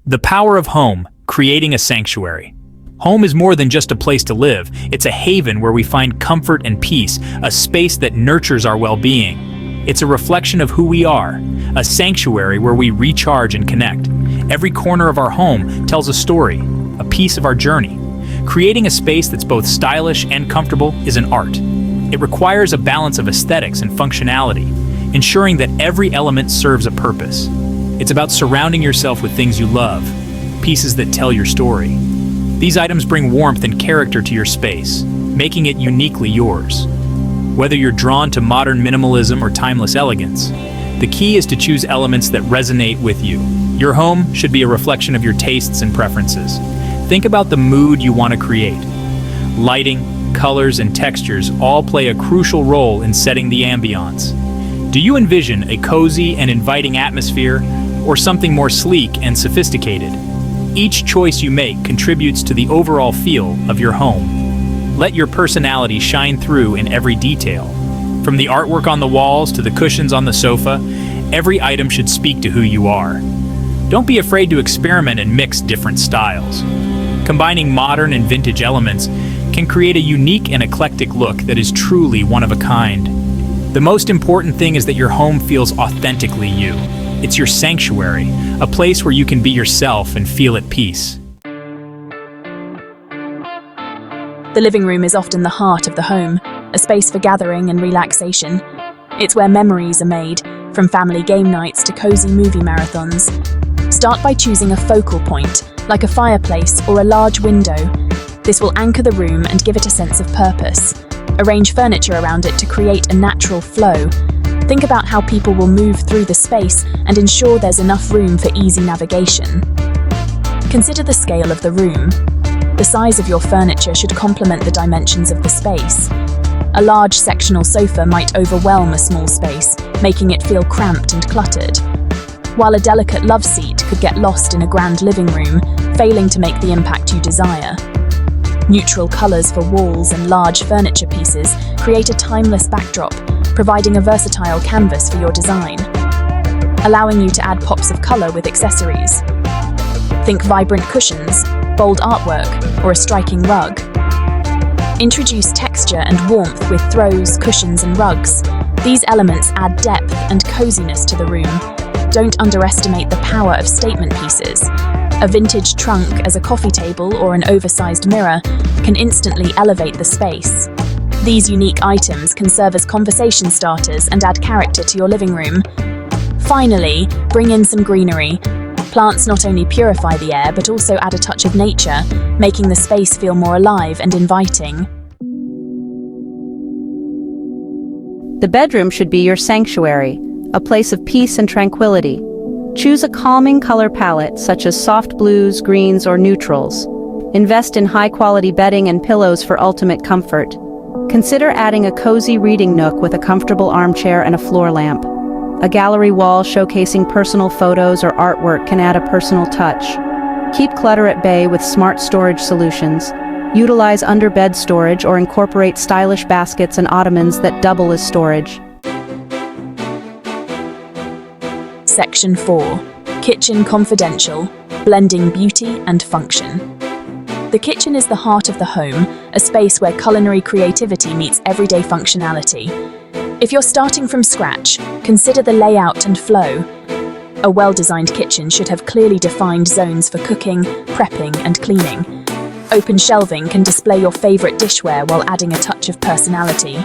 The power of home, creating a sanctuary. Home is more than just a place to live. It's a haven where we find comfort and peace, a space that nurtures our well-being. It's a reflection of who we are, a sanctuary where we recharge and connect. Every corner of our home tells a story, a piece of our journey. Creating a space that's both stylish and comfortable is an art. It requires a balance of aesthetics and functionality, ensuring that every element serves a purpose. It's about surrounding yourself with things you love, pieces that tell your story. These items bring warmth and character to your space, making it uniquely yours. Whether you're drawn to modern minimalism or timeless elegance, the key is to choose elements that resonate with you. Your home should be a reflection of your tastes and preferences. Think about the mood you want to create. Lighting, colors, and textures all play a crucial role in setting the ambiance. Do you envision a cozy and inviting atmosphere, or something more sleek and sophisticated? Each choice you make contributes to the overall feel of your home. Let your personality shine through in every detail. From the artwork on the walls to the cushions on the sofa, every item should speak to who you are. Don't be afraid to experiment and mix different styles. Combining modern and vintage elements can create a unique and eclectic look that is truly one of a kind. The most important thing is that your home feels authentically you. It's your sanctuary, a place where you can be yourself and feel at peace. The living room is often the heart of the home, a space for gathering and relaxation. It's where memories are made, from family game nights to cozy movie marathons. Start by choosing a focal point, like a fireplace or a large window. This will anchor the room and give it a sense of purpose. Arrange furniture around it to create a natural flow. Think about how people will move through the space and ensure there's enough room for easy navigation. Consider the scale of the room. The size of your furniture should complement the dimensions of the space. A large sectional sofa might overwhelm a small space, making it feel cramped and cluttered, while a delicate love seat could get lost in a grand living room, failing to make the impact you desire. Neutral colors for walls and large furniture pieces create a timeless backdrop, providing a versatile canvas for your design, allowing you to add pops of color with accessories. Think vibrant cushions, bold artwork, or a striking rug. Introduce texture and warmth with throws, cushions, and rugs. These elements add depth and coziness to the room. Don't underestimate the power of statement pieces. A vintage trunk as a coffee table or an oversized mirror can instantly elevate the space. These unique items can serve as conversation starters and add character to your living room. Finally, bring in some greenery. Plants not only purify the air but also add a touch of nature, making the space feel more alive and inviting. The bedroom should be your sanctuary, a place of peace and tranquility. Choose a calming color palette such as soft blues, greens, or neutrals. Invest in high-quality bedding and pillows for ultimate comfort. Consider adding a cozy reading nook with a comfortable armchair and a floor lamp. A gallery wall showcasing personal photos or artwork can add a personal touch. Keep clutter at bay with smart storage solutions. Utilize under-bed storage or incorporate stylish baskets and ottomans that double as storage. Section 4. Kitchen Confidential, blending beauty and function. The kitchen is the heart of the home, a space where culinary creativity meets everyday functionality. If you're starting from scratch, consider the layout and flow. A well-designed kitchen should have clearly defined zones for cooking, prepping, and cleaning. Open shelving can display your favorite dishware while adding a touch of personality.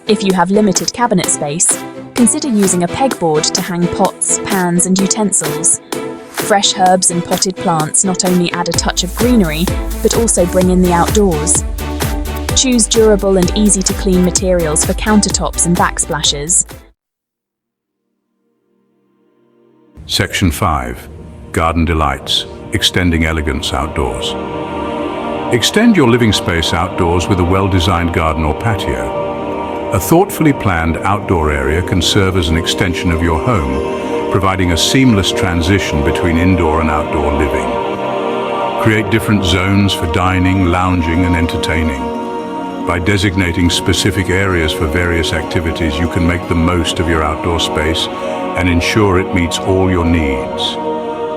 If you have limited cabinet space, consider using a pegboard to hang pots, pans, and utensils. Fresh herbs and potted plants not only add a touch of greenery, but also bring in the outdoors. Choose durable and easy-to-clean materials for countertops and backsplashes. Section 5. Garden Delights, extending elegance outdoors. Extend your living space outdoors with a well-designed garden or patio. A thoughtfully planned outdoor area can serve as an extension of your home, providing a seamless transition between indoor and outdoor living. Create different zones for dining, lounging, and entertaining. By designating specific areas for various activities, you can make the most of your outdoor space and ensure it meets all your needs.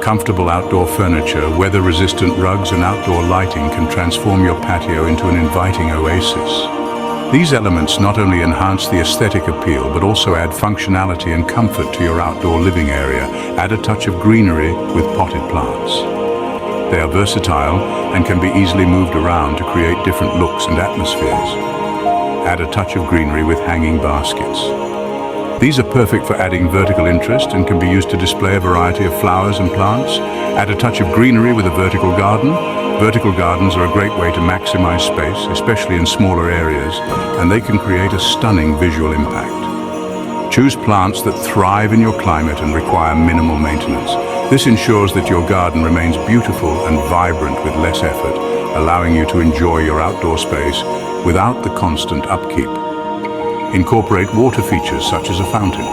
Comfortable outdoor furniture, weather-resistant rugs and outdoor lighting can transform your patio into an inviting oasis. These elements not only enhance the aesthetic appeal, but also add functionality and comfort to your outdoor living area. Add a touch of greenery with potted plants. They are versatile and can be easily moved around to create different looks and atmospheres. Add a touch of greenery with hanging baskets. These are perfect for adding vertical interest and can be used to display a variety of flowers and plants. Add a touch of greenery with a vertical garden. Vertical gardens are a great way to maximize space, especially in smaller areas, and they can create a stunning visual impact. Choose plants that thrive in your climate and require minimal maintenance. This ensures that your garden remains beautiful and vibrant with less effort, allowing you to enjoy your outdoor space without the constant upkeep. Incorporate water features such as a fountain.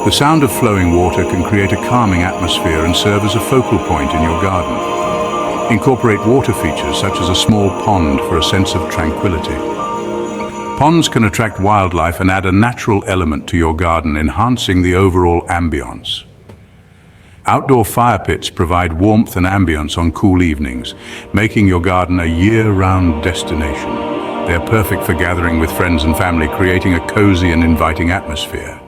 The sound of flowing water can create a calming atmosphere and serve as a focal point in your garden. Incorporate water features such as a small pond for a sense of tranquility. Ponds can attract wildlife and add a natural element to your garden, enhancing the overall ambience. Outdoor fire pits provide warmth and ambience on cool evenings, making your garden a year-round destination. They are perfect for gathering with friends and family, creating a cozy and inviting atmosphere.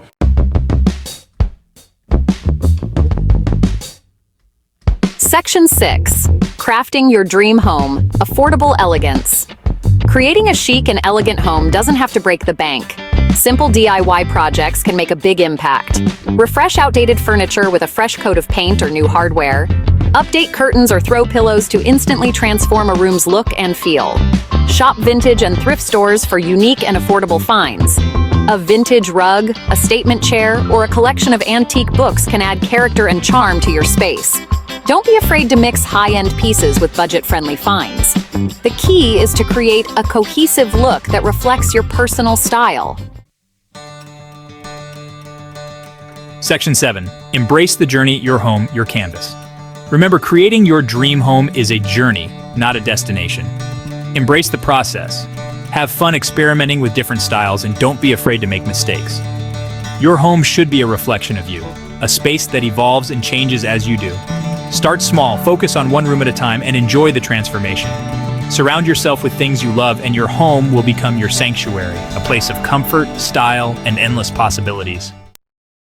Section 6. Crafting your dream home. Affordable elegance. Creating a chic and elegant home doesn't have to break the bank. Simple DIY projects can make a big impact. Refresh outdated furniture with a fresh coat of paint or new hardware. Update curtains or throw pillows to instantly transform a room's look and feel. Shop vintage and thrift stores for unique and affordable finds. A vintage rug, a statement chair, or a collection of antique books can add character and charm to your space. Don't be afraid to mix high-end pieces with budget-friendly finds. The key is to create a cohesive look that reflects your personal style. Section 7. Embrace the journey, your home, your canvas. Remember, creating your dream home is a journey, not a destination. Embrace the process. Have fun experimenting with different styles and don't be afraid to make mistakes. Your home should be a reflection of you, a space that evolves and changes as you do. Start small, focus on one room at a time, and enjoy the transformation. Surround yourself with things you love, and your home will become your sanctuary, a place of comfort, style, and endless possibilities.